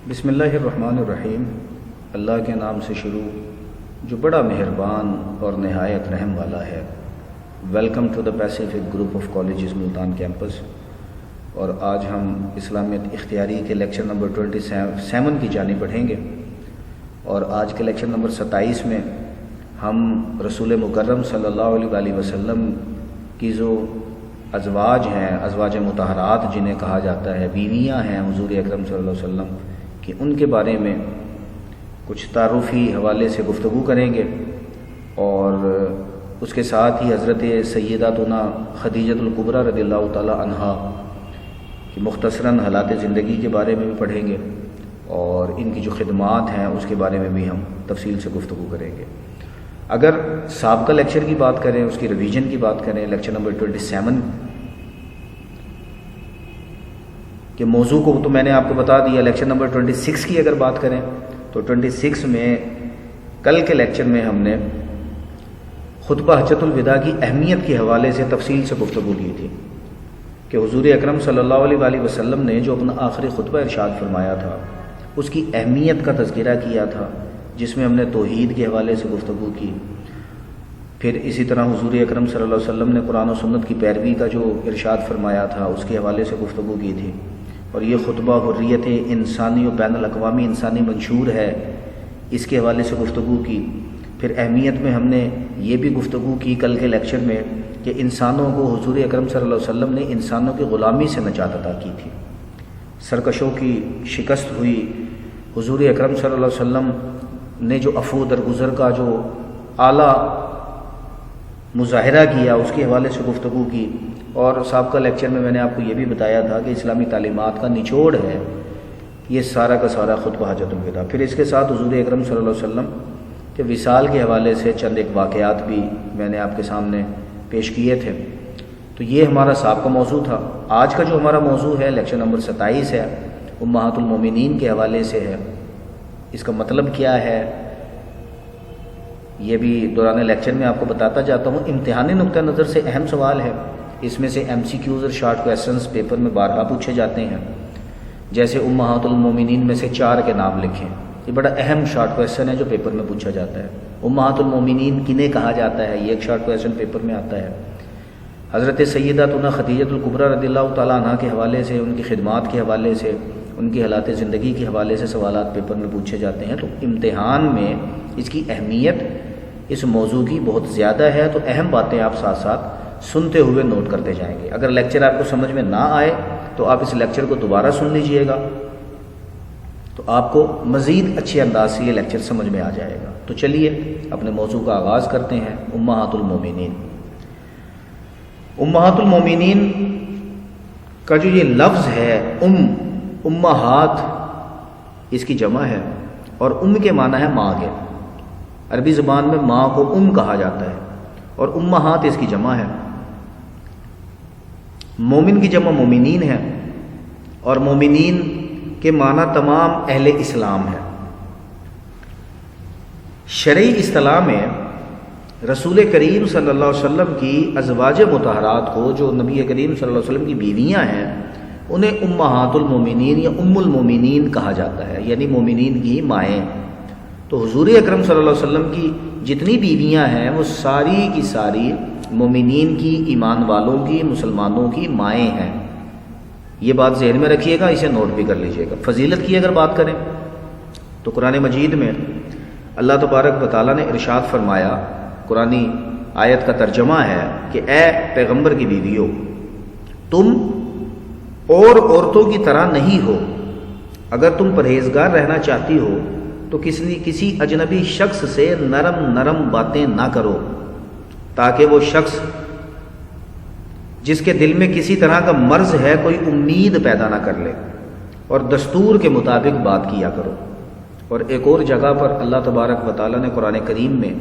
بسم اللہ الرحمن الرحیم۔ اللہ کے نام سے شروع جو بڑا مہربان اور نہایت رحم والا ہے۔ Welcome to the Pacific Group of Colleges Multan campus. اور آج ہم اسلامیت اختیاری کے لیکچر نمبر 27 کی جانب بڑھیں گے، اور آج کے لیکچر نمبر 27 میں ہم رسول مکرم صلی اللہ علیہ وآلہ وسلم کی جو ازواج ہیں، ازواج مطہرات جنہیں کہا جاتا ہے، بیویاں ہیں حضور اکرم صلی اللہ علیہ وسلم کہ ان کے بارے میں کچھ تعارفی حوالے سے گفتگو کریں گے، اور اس کے ساتھ ہی حضرت سیداتنا خدیجۃ الکبریٰ رضی اللہ تعالی عنہا کی مختصراً حالات زندگی کے بارے میں بھی پڑھیں گے، اور ان کی جو خدمات ہیں اس کے بارے میں بھی ہم تفصیل سے گفتگو کریں گے۔ اگر سابقہ لیکچر کی بات کریں، اس کی ریویژن کی بات کریں، لیکچر نمبر 27 کہ موضوع کو تو میں نے آپ کو بتا دیا۔ لیکچر نمبر 26 کی اگر بات کریں تو 26 میں کل کے لیکچر میں ہم نے خطبہ حجۃ الوداع کی اہمیت کے حوالے سے تفصیل سے گفتگو کی تھی کہ حضور اکرم صلی اللہ علیہ وآلہ وسلم نے جو اپنا آخری خطبہ ارشاد فرمایا تھا اس کی اہمیت کا تذکرہ کیا تھا، جس میں ہم نے توحید کے حوالے سے گفتگو کی۔ پھر اسی طرح حضور اکرم صلی اللہ علیہ وسلم نے قرآن و سنت کی پیروی کا جو ارشاد فرمایا تھا اس کے حوالے سے گفتگو کی تھی، اور یہ خطبہ حریت انسانی و بین الاقوامی انسانی منشور ہے، اس کے حوالے سے گفتگو کی۔ پھر اہمیت میں ہم نے یہ بھی گفتگو کی کل کے لیکچر میں کہ انسانوں کو حضور اکرم صلی اللہ علیہ وسلم نے انسانوں کی غلامی سے نجات عطا کی تھی، سرکشوں کی شکست ہوئی۔ حضور اکرم صلی اللہ علیہ وسلم نے جو عفو درگزر کا جو اعلیٰ مظاہرہ کیا اس کے حوالے سے گفتگو کی، اور سابقہ لیکچر میں نے آپ کو یہ بھی بتایا تھا کہ اسلامی تعلیمات کا نچوڑ ہے یہ سارا کا سارا خطبہ حجۃ الوداع۔ پھر اس کے ساتھ حضور اکرم صلی اللہ علیہ وسلم کے وصال کے حوالے سے چند ایک واقعات بھی میں نے آپ کے سامنے پیش کیے تھے۔ تو یہ ہمارا سابقہ موضوع تھا۔ آج کا جو ہمارا موضوع ہے لیکچر نمبر 27 ہے، امہات المومنین کے حوالے سے ہے۔ اس کا مطلب کیا ہے یہ بھی دوران لیکچر میں آپ کو بتاتا جاتا ہوں۔ امتحانی نقطہ نظر سے اہم سوال ہے، اس میں سے MCQs اور شارٹ کویسچنس پیپر میں بارہا پوچھے جاتے ہیں، جیسے امہات المومنین میں سے 4 کے نام لکھیں۔ یہ بڑا اہم شارٹ کویسچن ہے جو پیپر میں پوچھا جاتا ہے۔ امہات المومنین کنہیں کہا جاتا ہے، یہ ایک شارٹ کویسچن پیپر میں آتا ہے۔ حضرت سیداتنا خدیجۃ الکبریٰ رضی اللہ تعالیٰ عنہ کے حوالے سے، ان کی خدمات کے حوالے سے، ان کی حالات زندگی کے حوالے سے سوالات پیپر میں پوچھے جاتے ہیں۔ تو امتحان میں اس کی اہمیت اس موضوع کی بہت زیادہ ہے، تو اہم باتیں آپ ساتھ ساتھ سنتے ہوئے نوٹ کرتے جائیں گے۔ اگر لیکچر آپ کو سمجھ میں نہ آئے تو آپ اس لیکچر کو دوبارہ سن لیجئے گا، تو آپ کو مزید اچھے انداز سے یہ لیکچر سمجھ میں آ جائے گا۔ تو چلیے اپنے موضوع کا آغاز کرتے ہیں۔ امہات المومنین۔ امہات المومنین کا جو یہ لفظ ہے امہات، اس کی جمع ہے، اور کے معنی ہے ماں کے۔ عربی زبان میں ماں کو کہا جاتا ہے، اور امہات اس کی جمع ہے۔ مومن کی جمع مومنین ہے، اور مومنین کے معنی تمام اہل اسلام ہے۔ شرعی اصطلاح میں رسول کریم صلی اللہ علیہ وسلم کی ازواج مطہرات کو، جو نبی کریم صلی اللہ علیہ وسلم کی بیویاں ہیں، انہیں امہات المومنین یا ام المومنین کہا جاتا ہے، یعنی مومنین کی مائیں۔ تو حضور اکرم صلی اللہ علیہ وسلم کی جتنی بیویاں ہیں وہ ساری کی ساری مومنین کی، ایمان والوں کی، مسلمانوں کی مائیں ہیں۔ یہ بات ذہن میں رکھیے گا، اسے نوٹ بھی کر لیجئے گا۔ فضیلت کی اگر بات کریں تو قرآن مجید میں اللہ تبارک و تعالیٰ نے ارشاد فرمایا، قرآنی آیت کا ترجمہ ہے کہ اے پیغمبر کی بیویوں، تم اور عورتوں کی طرح نہیں ہو۔ اگر تم پرہیزگار رہنا چاہتی ہو تو کسی اجنبی شخص سے نرم نرم باتیں نہ کرو، تاکہ وہ شخص جس کے دل میں کسی طرح کا مرض ہے کوئی امید پیدا نہ کر لے، اور دستور کے مطابق بات کیا کرو۔ اور ایک اور جگہ پر اللہ تبارک و تعالیٰ نے قرآن کریم میں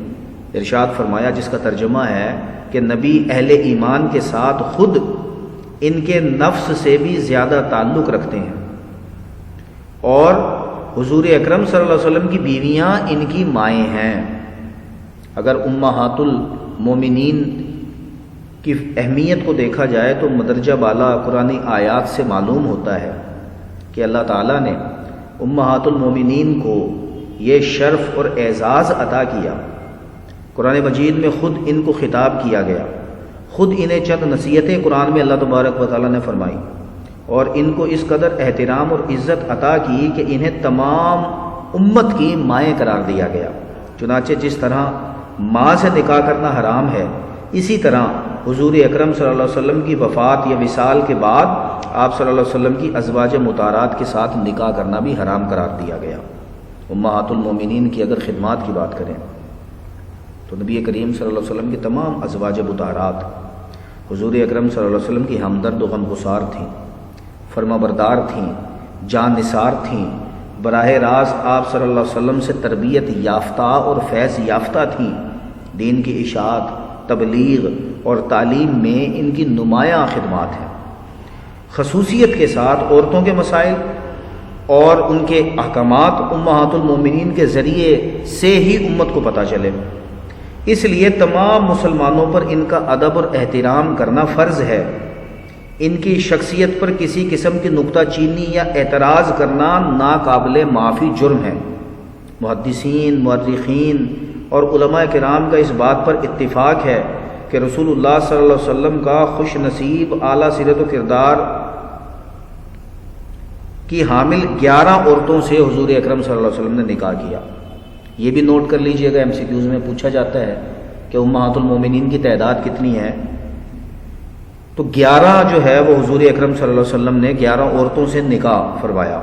ارشاد فرمایا، جس کا ترجمہ ہے کہ نبی اہل ایمان کے ساتھ خود ان کے نفس سے بھی زیادہ تعلق رکھتے ہیں، اور حضور اکرم صلی اللہ علیہ وسلم کی بیویاں ان کی مائیں ہیں۔ اگر امہات المومنین کی اہمیت کو دیکھا جائے تو مدرجہ بالا قرآنی آیات سے معلوم ہوتا ہے کہ اللہ تعالیٰ نے امہات المومنین کو یہ شرف اور اعزاز عطا کیا، قرآن مجید میں خود ان کو خطاب کیا گیا، خود انہیں چند نصیحتیں قرآن میں اللہ تبارک و تعالیٰ نے فرمائی، اور ان کو اس قدر احترام اور عزت عطا کی کہ انہیں تمام امت کی مائیں قرار دیا گیا۔ چنانچہ جس طرح ماں سے نکاح کرنا حرام ہے، اسی طرح حضور اکرم صلی اللہ علیہ وسلم کی وفات یا وصال کے بعد آپ صلی اللہ علیہ وسلم کی ازواج مطہرات کے ساتھ نکاح کرنا بھی حرام قرار دیا گیا۔ امہات المومنین کی اگر خدمات کی بات کریں تو نبی کریم صلی اللہ علیہ وسلم کی تمام ازواج مطہرات حضور اکرم صلی اللہ علیہ وسلم کی ہمدرد و غمگسار تھیں، فرما بردار تھیں، جان نثار تھیں، براہ راست آپ صلی اللہ علیہ وسلم سے تربیت یافتہ اور فیض یافتہ تھیں۔ دین کی اشاعت، تبلیغ اور تعلیم میں ان کی نمایاں خدمات ہیں۔ خصوصیت کے ساتھ عورتوں کے مسائل اور ان کے احکامات امہات المومنین کے ذریعے سے ہی امت کو پتہ چلے، اس لیے تمام مسلمانوں پر ان کا ادب اور احترام کرنا فرض ہے۔ ان کی شخصیت پر کسی قسم کی نکتہ چینی یا اعتراض کرنا ناقابل معافی جرم ہے۔ محدثین، مورخین اور علماء کرام کا اس بات پر اتفاق ہے کہ رسول اللہ صلی اللہ علیہ وسلم کا خوش نصیب اعلیٰ سیرت و کردار کی حامل 11 عورتوں سے حضور اکرم صلی اللہ علیہ وسلم نے نکاح کیا۔ یہ بھی نوٹ کر لیجئے گا، MCQs میں پوچھا جاتا ہے کہ امہات المومنین کی تعداد کتنی ہے، تو 11 جو ہے وہ حضور اکرم صلی اللہ علیہ وسلم نے 11 عورتوں سے نکاح فرمایا،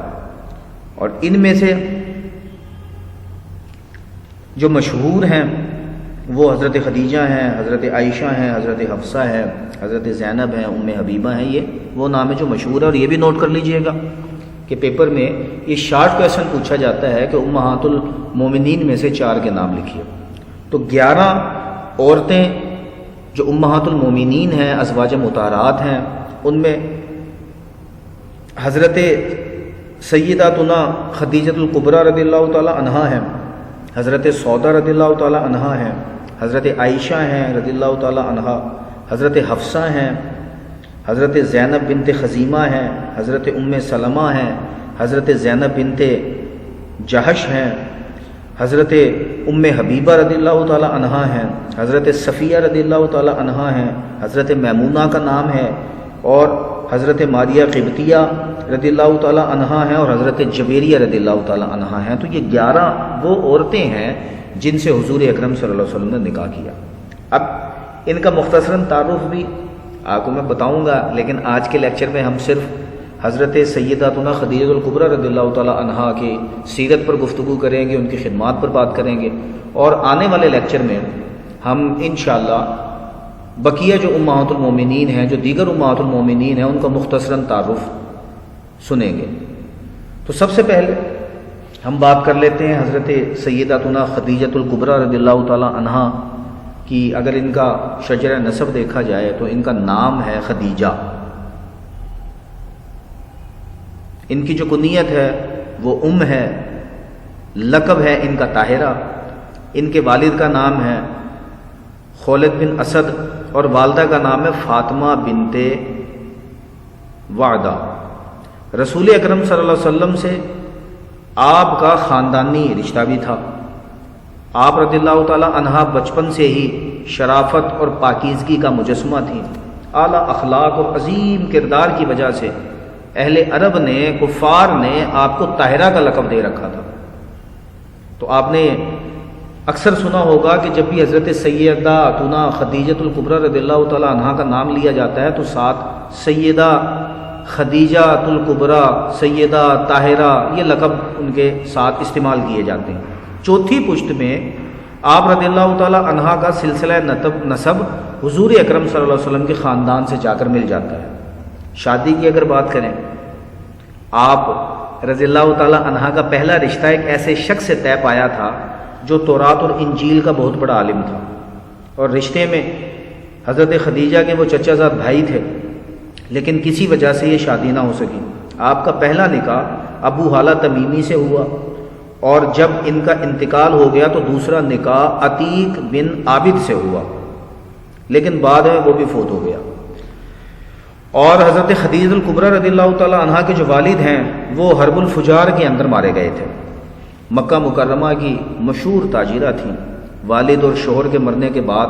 اور ان میں سے جو مشہور ہیں وہ حضرت خدیجہ ہیں، حضرت عائشہ ہیں، حضرت حفصہ ہیں، حضرت زینب ہیں، ام حبیبہ ہیں۔ یہ وہ نام ہے جو مشہور ہے، اور یہ بھی نوٹ کر لیجئے گا کہ پیپر میں یہ شارٹ کویسچن پوچھا جاتا ہے کہ امہات المومنین میں سے 4 کے نام لکھیے۔ تو 11 عورتیں جو امہات المومنین ہیں، ازواج مطہرات ہیں، ان میں حضرت سیداتنا خدیجۃ الکبریٰ رضی اللہ تعالی عنہا ہیں، حضرت سودا رضی اللہ تعالی عنہا ہیں، حضرت عائشہ ہیں رضی اللہ تعالی عنہا، حضرت حفصہ ہیں، حضرت زینب بنت خزیمہ ہیں، حضرت ام سلمہ ہیں، حضرت زینب بنت جہش ہیں، حضرت ام حبیبہ رضی اللہ تعالی عنہا ہیں، حضرت صفیہ رضی اللہ تعالی عنہا ہیں، حضرت میمونہ کا نام ہے، اور حضرت ماریہ قبطیہ رضی اللہ تعالی عنہا ہیں، اور حضرت جبیریہ رضی اللہ تعالی عنہا ہیں۔ تو یہ 11 وہ عورتیں ہیں جن سے حضور اکرم صلی اللہ علیہ وسلم نے نکاح کیا۔ اب ان کا مختصراً تعارف بھی آپ کو میں بتاؤں گا، لیکن آج کے لیکچر میں ہم صرف حضرت سیداتنا خدیجہ الکبریٰ رضی اللہ تعالی عنہا کی سیرت پر گفتگو کریں گے، ان کی خدمات پر بات کریں گے، اور آنے والے لیکچر میں ہم انشاءاللہ بقیہ جو امہات المومنین ہیں، جو دیگر امہات المومنین ہیں، ان کا مختصراً تعارف سنیں گے۔ تو سب سے پہلے ہم بات کر لیتے ہیں حضرت سیداتنا خدیجۃ الکبریٰ رضی اللہ تعالی عنہا کی۔ اگر ان کا شجرہ نسب دیکھا جائے تو ان کا نام ہے خدیجہ، ان کی جو کنیت ہے وہ ہے، لقب ہے ان کا طاہرہ، ان کے والد کا نام ہے خولد بن اسد، اور والدہ کا نام ہے فاطمہ بنت وعدہ۔ رسول اکرم صلی اللہ علیہ وسلم سے آپ کا خاندانی رشتہ بھی تھا۔ آپ رضی اللہ تعالی عنہا بچپن سے ہی شرافت اور پاکیزگی کا مجسمہ تھیں۔ اعلیٰ اخلاق اور عظیم کردار کی وجہ سے اہل عرب نے، کفار نے آپ کو طاہرہ کا لقب دے رکھا تھا۔ تو آپ نے اکثر سنا ہوگا کہ جب بھی حضرت سیداتنا خدیجۃ الکبریٰ رضی اللہ تعالی عنہا کا نام لیا جاتا ہے تو ساتھ سیدہ خدیجۃ الکبریٰ، سیدہ طاہرہ، یہ لقب ان کے ساتھ استعمال کیے جاتے ہیں۔ چوتھی پشت میں آپ رضی اللہ تعالی عنہا کا سلسلہ نسب حضور اکرم صلی اللہ علیہ وسلم کے خاندان سے جا کر مل جاتا ہے۔ شادی کی اگر بات کریں، آپ رضی اللہ تعالی عنہا کا پہلا رشتہ ایک ایسے شخص سے طے پایا تھا جو تورات اور انجیل کا بہت بڑا عالم تھا، اور رشتے میں حضرت خدیجہ کے وہ چچا زاد بھائی تھے، لیکن کسی وجہ سے یہ شادی نہ ہو سکی۔ آپ کا پہلا نکاح ابو حالہ تمیمی سے ہوا، اور جب ان کا انتقال ہو گیا تو دوسرا نکاح عتیق بن عابد سے ہوا، لیکن بعد میں وہ بھی فوت ہو گیا۔ اور حضرت خدیجہ الکبریٰ رضی اللہ تعالی عنہا کے جو والد ہیں وہ حرب الفجار کے اندر مارے گئے تھے۔ مکہ مکرمہ کی مشہور تاجرہ تھیں۔ والد اور شوہر کے مرنے کے بعد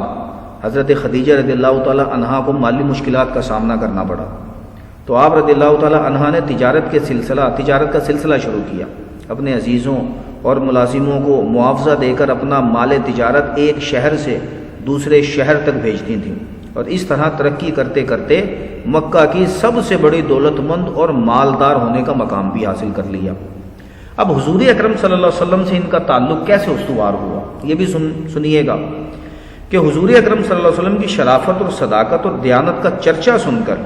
حضرت خدیجہ رضی اللہ تعالی عنہا کو مالی مشکلات کا سامنا کرنا پڑا، تو آپ رضی اللہ تعالی عنہا نے تجارت کا سلسلہ شروع کیا۔ اپنے عزیزوں اور ملازموں کو معاوضہ دے کر اپنا مال تجارت ایک شہر سے دوسرے شہر تک بھیجتی تھیں، اور اس طرح ترقی کرتے کرتے مکہ کی سب سے بڑی دولت مند اور مالدار ہونے کا مقام بھی حاصل کر لیا۔ اب حضور اکرم صلی اللہ علیہ وسلم سے ان کا تعلق کیسے استوار ہوا، یہ بھی سنیے گا کہ حضور اکرم صلی اللہ علیہ وسلم کی شرافت اور صداقت اور دیانت کا چرچا سن کر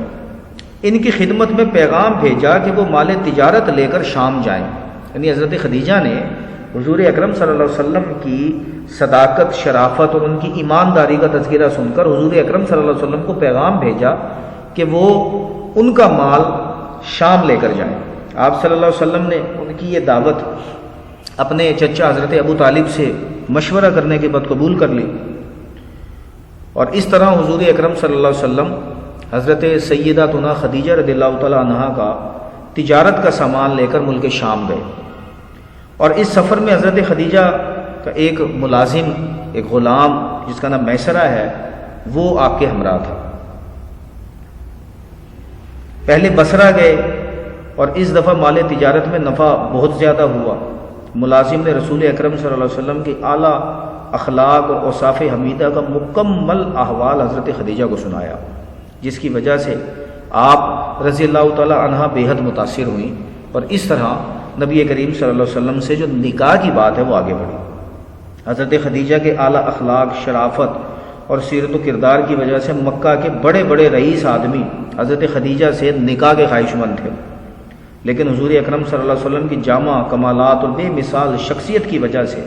ان کی خدمت میں پیغام بھیجا کہ وہ مال تجارت لے کر شام جائیں۔ یعنی حضرت خدیجہ نے حضور اکرم صلی اللہ علیہ وسلم کی صداقت، شرافت اور ان کی ایمانداری کا تذکرہ سن کر حضور اکرم صلی اللہ علیہ وسلم کو پیغام بھیجا کہ وہ ان کا مال شام لے کر جائیں۔ آپ صلی اللہ علیہ وسلم نے ان کی یہ دعوت اپنے چچا حضرت ابو طالب سے مشورہ کرنے کے بعد قبول کر لی، اور اس طرح حضور اکرم صلی اللہ علیہ وسلم حضرت سیداتنا خدیجہ رضی اللہ تعالی عنہا کا تجارت کا سامان لے کر ملک شام گئے، اور اس سفر میں حضرت خدیجہ کا ایک ملازم، ایک غلام جس کا نام میسرہ ہے، وہ آپ کے ہمراہ تھا۔ پہلے بصرہ گئے، اور اس دفعہ مال تجارت میں نفع بہت زیادہ ہوا۔ ملازم نے رسول اکرم صلی اللہ علیہ وسلم کی اعلیٰ اخلاق اور اوصاف حمیدہ کا مکمل احوال حضرت خدیجہ کو سنایا، جس کی وجہ سے آپ رضی اللہ تعالی عنہا بے حد متاثر ہوئیں، اور اس طرح نبی کریم صلی اللہ علیہ وسلم سے جو نکاح کی بات ہے وہ آگے بڑھی۔ حضرت خدیجہ کے اعلیٰ اخلاق، شرافت اور سیرت و کردار کی وجہ سے مکہ کے بڑے بڑے رئیس آدمی حضرت خدیجہ سے نکاح کے خواہش مند تھے، لیکن حضور اکرم صلی اللہ علیہ وسلم کی جامع کمالات اور بے مثال شخصیت کی وجہ سے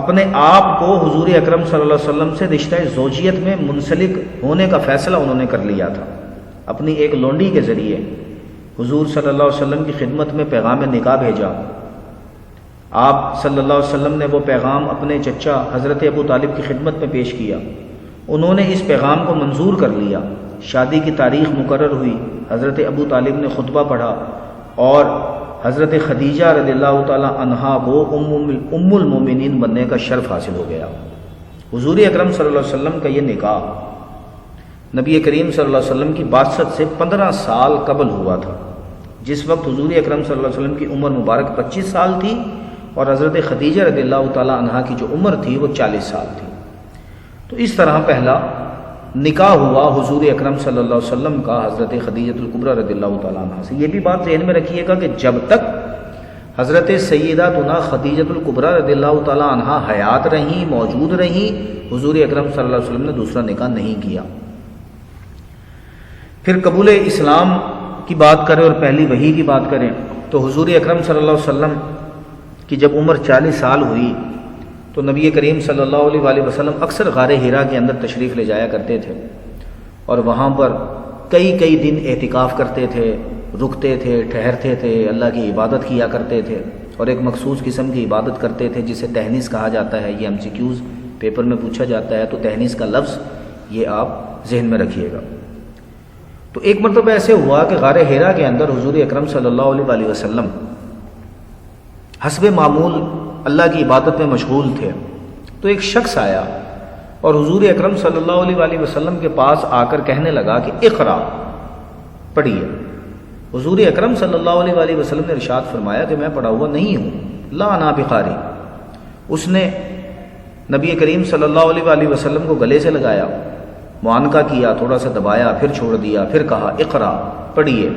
اپنے آپ کو حضور اکرم صلی اللہ علیہ وسلم سے رشتہ زوجیت میں منسلک ہونے کا فیصلہ انہوں نے کر لیا تھا۔ اپنی ایک لونڈی کے ذریعے حضور صلی اللہ علیہ وسلم کی خدمت میں پیغام نکاح بھیجا۔ آپ صلی اللہ علیہ وسلم نے وہ پیغام اپنے چچا حضرت ابو طالب کی خدمت میں پیش کیا، انہوں نے اس پیغام کو منظور کر لیا۔ شادی کی تاریخ مقرر ہوئی، حضرت ابو طالب نے خطبہ پڑھا، اور حضرت خدیجہ رضی اللہ تعالی عنہا کو ام المومنین بننے کا شرف حاصل ہو گیا۔ حضور اکرم صلی اللہ علیہ وسلم کا یہ نکاح نبی کریم صلی اللہ علیہ وسلم کی بعثت سے 15 سال قبل ہوا تھا، جس وقت حضور اکرم صلی اللہ علیہ وسلم کی عمر مبارک 25 سال تھی، اور حضرت خدیجہ رضی اللہ تعالی عنہا کی جو عمر تھی وہ 40 سال تھی۔ تو اس طرح پہلا نکاح ہوا حضور اکرم صلی اللہ علیہ وسلم کا حضرت خدیجہ الکبریٰ رضی اللہ تعالیٰ عنہ سے۔ یہ بھی بات ذہن میں رکھیے گا کہ جب تک حضرت سیداتنا خدیجہ الکبریٰ رضی اللہ تعالیٰ عنہ حیات رہیں، موجود رہیں، حضور اکرم صلی اللہ علیہ وسلم نے دوسرا نکاح نہیں کیا۔ پھر قبول اسلام کی بات کریں اور پہلی وحی کی بات کریں تو حضور اکرم صلی اللہ علیہ وسلم کی جب عمر 40 سال ہوئی تو نبی کریم صلی اللہ علیہ وآلہ وسلم اکثر غار حرا کے اندر تشریف لے جایا کرتے تھے، اور وہاں پر کئی دن اعتکاف کرتے تھے، رکتے تھے، ٹھہرتے تھے، اللہ کی عبادت کیا کرتے تھے، اور ایک مخصوص قسم کی عبادت کرتے تھے جسے تہنیس کہا جاتا ہے۔ یہ MCQs پیپر میں پوچھا جاتا ہے، تو تہنیس کا لفظ یہ آپ ذہن میں رکھیے گا۔ تو ایک مرتبہ ایسے ہوا کہ غار حرا کے اندر حضور اکرم صلی اللہ علیہ وآلہ وسلم حسب معمول اللہ کی عبادت میں مشغول تھے، تو ایک شخص آیا اور حضور اکرم صلی اللہ علیہ وآلہ وسلم کے پاس آ کر کہنے لگا کہ اقرا، پڑھیے۔ حضور اکرم صلی اللہ علیہ وآلہ وسلم نے ارشاد فرمایا کہ میں پڑھا ہوا نہیں ہوں، لا انا بقاری۔ اس نے نبی کریم صلی اللہ علیہ وآلہ وسلم کو گلے سے لگایا، معانقہ کیا، تھوڑا سا دبایا، پھر چھوڑ دیا، پھر کہا اقرا، پڑھیے۔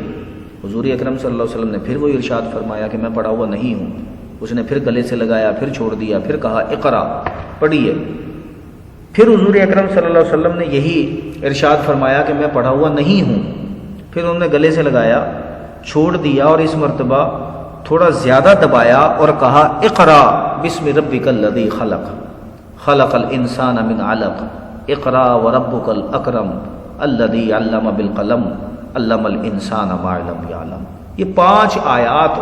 حضور اکرم صلی اللہ علیہ وسلم نے پھر وہی ارشاد فرمایا کہ میں پڑھا ہوا نہیں ہوں۔ اس نے پھر گلے سے لگایا، پھر چھوڑ دیا، پھر کہا اقرا، پڑھیے۔ پھر حضور اکرم صلی اللہ علیہ وسلم نے یہی ارشاد فرمایا کہ میں پڑھا ہوا نہیں ہوں۔ پھر انہوں نے گلے سے لگایا، چھوڑ دیا، اور اس مرتبہ تھوڑا زیادہ دبایا اور کہا اقرا بسم ربک الذی خلق، خلق الانسان من علق، اقرا وربک الاکرم الذی علم بالقلم، علم الانسان ما لم یعلم۔ یہ 5 آیات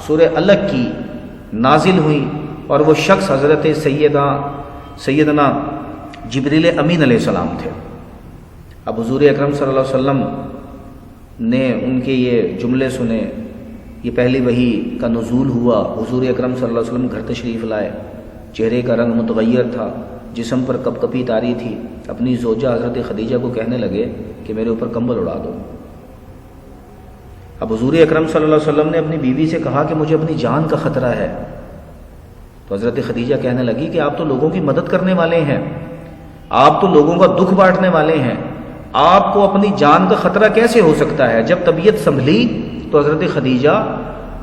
سورہ علق کی نازل ہوئی، اور وہ شخص حضرت سیدنا جبریل امین علیہ السلام تھے۔ اب حضور اکرم صلی اللہ علیہ وسلم نے ان کے یہ جملے سنے، یہ پہلی وحی کا نزول ہوا، حضور اکرم صلی اللہ علیہ وسلم گھر تشریف لائے، چہرے کا رنگ متغیر تھا، جسم پر کپ کپی طاری تھی، اپنی زوجہ حضرت خدیجہ کو کہنے لگے کہ میرے اوپر کمبل اڑا دو۔ اب حضور اکرم صلی اللہ علیہ وسلم نے اپنی بیوی سے کہا کہ مجھے اپنی جان کا خطرہ ہے، تو حضرت خدیجہ کہنے لگی کہ آپ تو لوگوں کی مدد کرنے والے ہیں، آپ تو لوگوں کا دکھ بانٹنے والے ہیں، آپ کو اپنی جان کا خطرہ کیسے ہو سکتا ہے؟ جب طبیعت سنبھلی تو حضرت خدیجہ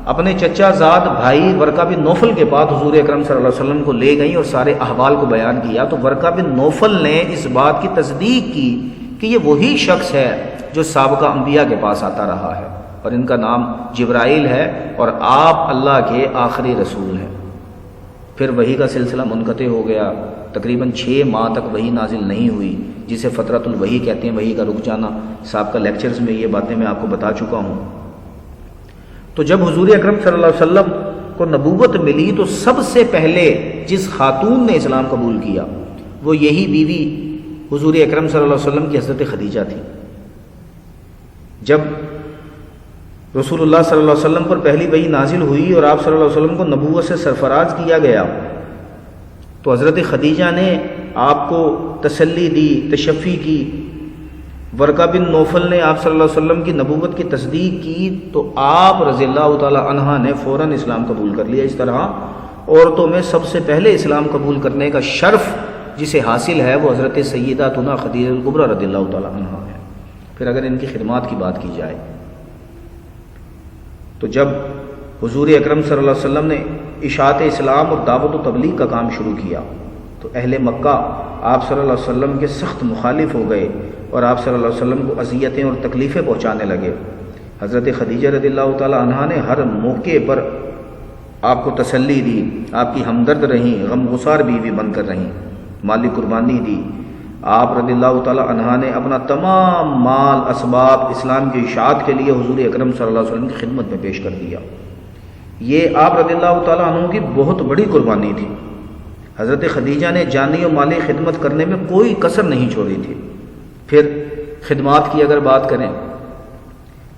اپنے چچا زاد بھائی ورقہ بن نوفل کے پاس حضور اکرم صلی اللہ علیہ وسلم کو لے گئیں اور سارے احوال کو بیان کیا، تو ورقہ بن نوفل نے اس بات کی تصدیق کی کہ یہ وہی شخص ہے جو سابقہ انبیاء کے پاس آتا رہا ہے، اور ان کا نام جبرائیل ہے، اور آپ اللہ کے آخری رسول ہیں۔ پھر وحی کا سلسلہ منقطع ہو گیا، تقریباً 6 ماہ تک وحی نازل نہیں ہوئی، جسے فترۃ الوحی کہتے ہیں، وحی کا رک جانا۔ سابقہ لیکچرز میں یہ باتیں میں آپ کو بتا چکا ہوں۔ تو جب حضور اکرم صلی اللہ علیہ وسلم کو نبوت ملی تو سب سے پہلے جس خاتون نے اسلام قبول کیا وہ یہی بیوی حضور اکرم صلی اللہ علیہ وسلم کی حضرت خدیجہ تھی۔ جب رسول اللہ صلی اللہ علیہ وسلم پر پہلی وحی نازل ہوئی اور آپ صلی اللہ علیہ وسلم کو نبوت سے سرفراز کیا گیا تو حضرت خدیجہ نے آپ کو تسلی دی، تشفی کی۔ ورقہ بن نوفل نے آپ صلی اللہ علیہ وسلم کی نبوت کی تصدیق کی تو آپ رضی اللہ تعالی عنہ نے فوراً اسلام قبول کر لیا۔ اس طرح عورتوں میں سب سے پہلے اسلام قبول کرنے کا شرف جسے حاصل ہے وہ حضرت سیداتنا خدیجہ الکبریٰ رضی اللہ تعالی عنہ ہے۔ پھر اگر ان کی خدمات کی بات کی جائے تو جب حضور اکرم صلی اللہ علیہ وسلم نے اشاعت اسلام اور دعوت و تبلیغ کا کام شروع کیا تو اہل مکہ آپ صلی اللہ علیہ وسلم کے سخت مخالف ہو گئے اور آپ صلی اللہ علیہ وسلم کو اذیتیں اور تکلیفیں پہنچانے لگے۔ حضرت خدیجہ رضی اللہ تعالی عنہا نے ہر موقع پر آپ کو تسلی دی، آپ کی ہمدرد رہیں، غم گسار بیوی بن کر رہیں، مالی قربانی دی۔ آپ رضی اللہ تعالی عنہا نے اپنا تمام مال اسباب اسلام کی اشاعت کے لیے حضور اکرم صلی اللہ علیہ وسلم کی خدمت میں پیش کر دیا۔ یہ آپ رضی اللہ تعالی عنہ کی بہت بڑی قربانی تھی۔ حضرت خدیجہ نے جانی و مالی خدمت کرنے میں کوئی کسر نہیں چھوڑی تھی۔ پھر خدمات کی اگر بات کریں،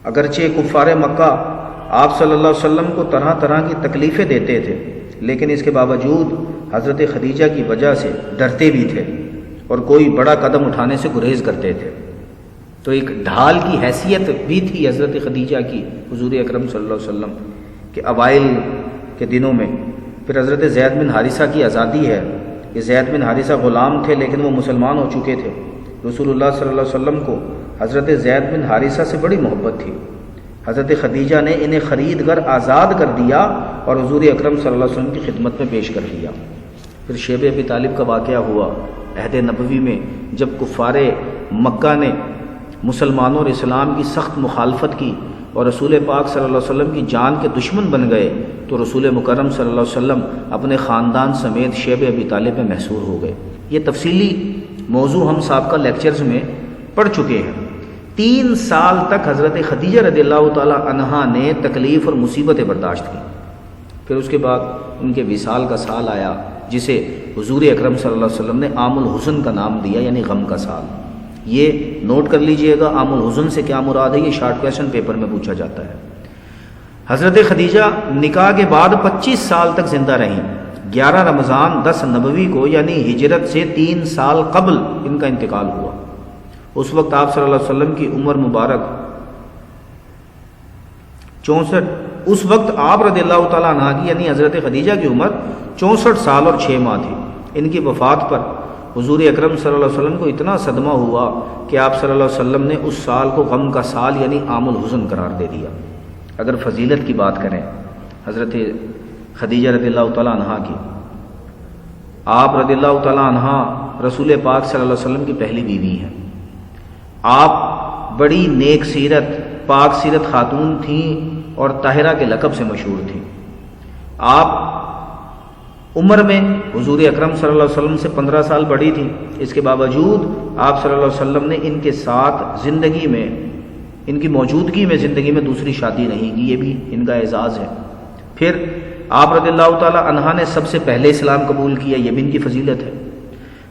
اگرچہ کفار مکہ آپ صلی اللہ علیہ وسلم کو طرح طرح کی تکلیفیں دیتے تھے لیکن اس کے باوجود حضرت خدیجہ کی وجہ سے ڈرتے بھی تھے اور کوئی بڑا قدم اٹھانے سے گریز کرتے تھے۔ تو ایک ڈھال کی حیثیت بھی تھی حضرت خدیجہ کی حضور اکرم صلی اللہ علیہ وسلم کے اوائل کے دنوں میں۔ پھر حضرت زید بن حارثہ کی آزادی ہے۔ یہ زید بن حارثہ غلام تھے لیکن وہ مسلمان ہو چکے تھے۔ رسول اللہ صلی اللہ علیہ وسلم کو حضرت زید بن حارثہ سے بڑی محبت تھی۔ حضرت خدیجہ نے انہیں خرید کر آزاد کر دیا اور حضور اکرم صلی اللہ علیہ وسلم کی خدمت میں پیش کر دیا۔ پھر شیب ابی طالب کا واقعہ ہوا عہد نبوی میں، جب کفار مکہ نے مسلمانوں اور اسلام کی سخت مخالفت کی اور رسول پاک صلی اللہ علیہ وسلم کی جان کے دشمن بن گئے تو رسول مکرم صلی اللہ علیہ وسلم اپنے خاندان سمیت شیب ابی طالب میں محصور ہو گئے۔ یہ تفصیلی موضوع ہم سابقہ لیکچرز میں پڑھ چکے ہیں۔ 3 سال تک حضرت خدیجہ رضی اللہ تعالی عنہا نے تکلیف اور مصیبتیں برداشت کی۔ پھر اس کے بعد ان کے وصال کا سال آیا جسے حضور اکرم صلی اللہ علیہ وسلم نے عام الحزن کا نام دیا، یعنی غم کا سال۔ یہ نوٹ کر لیجئے گا عام الحزن سے کیا مراد ہے، یہ شارٹ کویسچن پیپر میں پوچھا جاتا ہے۔ حضرت خدیجہ نکاح کے بعد 25 سال تک زندہ رہیں۔ 11 رمضان 10 نبوی کو یعنی ہجرت سے 3 سال قبل ان کا انتقال ہوا۔ اس وقت آپ صلی اللہ علیہ وسلم کی عمر مبارک 64، اس وقت آپ رضی اللہ تعالیٰ عنہ کی یعنی حضرت خدیجہ کی عمر 64 سال اور 6 ماہ تھی۔ ان کی وفات پر حضور اکرم صلی اللہ علیہ وسلم کو اتنا صدمہ ہوا کہ آپ صلی اللہ علیہ وسلم نے اس سال کو غم کا سال یعنی عام الحزن قرار دے دیا۔ اگر فضیلت کی بات کریں حضرت خدیجہ رضی اللہ تعالیٰ عنہ کی، آپ رضی اللہ تعالیٰ عنہ رسول پاک صلی اللہ علیہ وسلم کی پہلی بیوی ہیں۔ آپ بڑی نیک سیرت پاک سیرت خاتون تھیں اور طاہرہ کے لقب سے مشہور تھیں۔ آپ عمر میں حضور اکرم صلی اللہ علیہ وسلم سے 15 سال بڑی تھیں، اس کے باوجود آپ صلی اللہ علیہ وسلم نے ان کے ساتھ زندگی میں، ان کی موجودگی میں زندگی میں دوسری شادی نہیں کی، یہ بھی ان کا اعزاز ہے۔ پھر آپ رضی اللہ تعالی عنہ نے سب سے پہلے اسلام قبول کیا، یہ بھی ان کی فضیلت ہے۔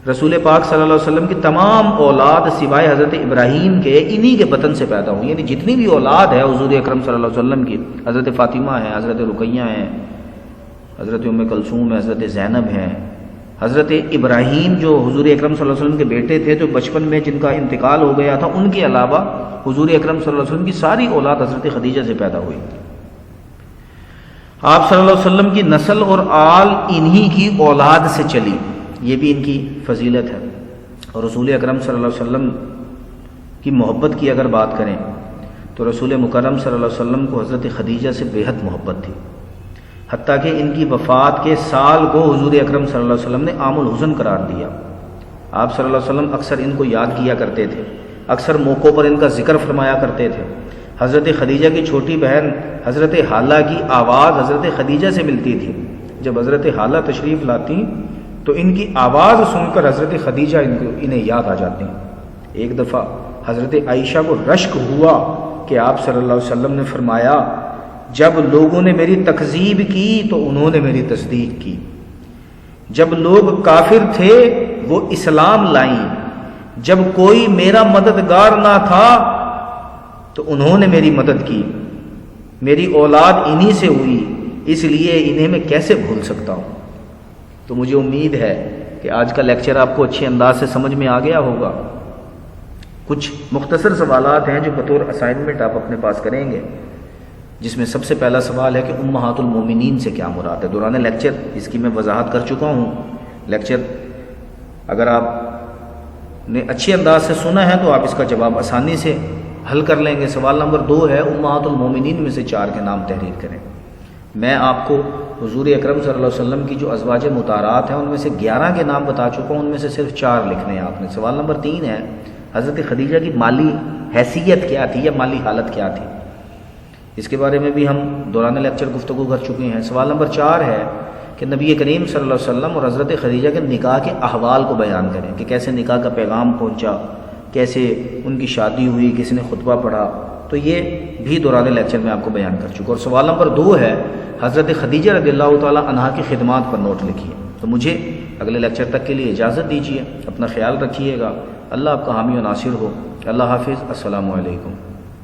رسول پاک صلی اللہ علیہ وسلم کی تمام اولاد سوائے حضرت ابراہیم کے انہی کے بطن سے پیدا ہوئی، یعنی جتنی بھی اولاد ہے حضور اکرم صلی اللہ علیہ وسلم کی، حضرت فاطمہ ہیں، حضرت رقیہ ہیں، حضرت ام کلثوم ہے، حضرت زینب ہیں، حضرت ابراہیم جو حضور اکرم صلی اللہ علیہ وسلم کے بیٹے تھے، جو بچپن میں جن کا انتقال ہو گیا تھا، ان کے علاوہ حضور اکرم صلی اللہ علیہ وسلم کی ساری اولاد حضرت خدیجہ سے پیدا ہوئی۔ آپ صلی اللہ علیہ وسلم کی نسل اور آل انہی کی اولاد سے چلی، یہ بھی ان کی فضیلت ہے۔ اور رسول اکرم صلی اللہ علیہ وسلم کی محبت کی اگر بات کریں تو رسول مکرم صلی اللہ علیہ وسلم کو حضرت خدیجہ سے بے حد محبت تھی، حتیٰ کہ ان کی وفات کے سال کو حضور اکرم صلی اللہ علیہ وسلم نے عام الحزن قرار دیا۔ آپ صلی اللہ علیہ وسلم اکثر ان کو یاد کیا کرتے تھے، اکثر موقعوں پر ان کا ذکر فرمایا کرتے تھے۔ حضرت خدیجہ کی چھوٹی بہن حضرت حالہ کی آواز حضرت خدیجہ سے ملتی تھی، جب حضرت حالہ تشریف لاتی تو ان کی آواز سن کر حضرت خدیجہ انہیں یاد آ جاتی۔ ایک دفعہ حضرت عائشہ کو رشک ہوا کہ آپ صلی اللہ علیہ وسلم نے فرمایا، جب لوگوں نے میری تکذیب کی تو انہوں نے میری تصدیق کی، جب لوگ کافر تھے وہ اسلام لائیں، جب کوئی میرا مددگار نہ تھا تو انہوں نے میری مدد کی، میری اولاد انہی سے ہوئی، اس لیے انہیں میں کیسے بھول سکتا ہوں۔ تو مجھے امید ہے کہ آج کا لیکچر آپ کو اچھے انداز سے سمجھ میں آ گیا ہوگا۔ کچھ مختصر سوالات ہیں جو بطور اسائنمنٹ آپ اپنے پاس کریں گے، جس میں سب سے پہلا سوال ہے کہ امہات المومنین سے کیا مراد ہے۔ دوران لیکچر اس کی میں وضاحت کر چکا ہوں۔ لیکچر اگر آپ نے اچھے انداز سے سنا ہے تو آپ اس کا جواب آسانی سے حل کر لیں گے۔ سوال نمبر 2 ہے امہات المومنین میں سے 4 کے نام تحریر کریں۔ میں آپ کو حضور اکرم صلی اللہ علیہ وسلم کی جو ازواج مطہرات ہیں ان میں سے 11 کے نام بتا چکا ہوں، ان میں سے صرف 4 لکھنے ہیں آپ نے۔ سوال نمبر 3 ہے حضرت خدیجہ کی مالی حیثیت کیا تھی یا مالی حالت کیا تھی، اس کے بارے میں بھی ہم دوران لیکچر گفتگو کر چکے ہیں۔ سوال نمبر 4 ہے کہ نبی کریم صلی اللہ علیہ وسلم اور حضرت خدیجہ کے نکاح کے احوال کو بیان کریں کہ کیسے نکاح کا پیغام پہنچا، کیسے ان کی شادی ہوئی، کس نے خطبہ پڑھا، تو یہ بھی دوران لیکچر میں آپ کو بیان کر چکا۔ اور سوال نمبر 2 ہے حضرت خدیجہ رضی اللہ تعالی عنہا کی خدمات پر نوٹ لکھیے۔ تو مجھے اگلے لیکچر تک کے لیے اجازت دیجیے، اپنا خیال رکھیے گا، اللہ آپ کا حامی و ناصر ہو۔ اللہ حافظ، السلام علیکم۔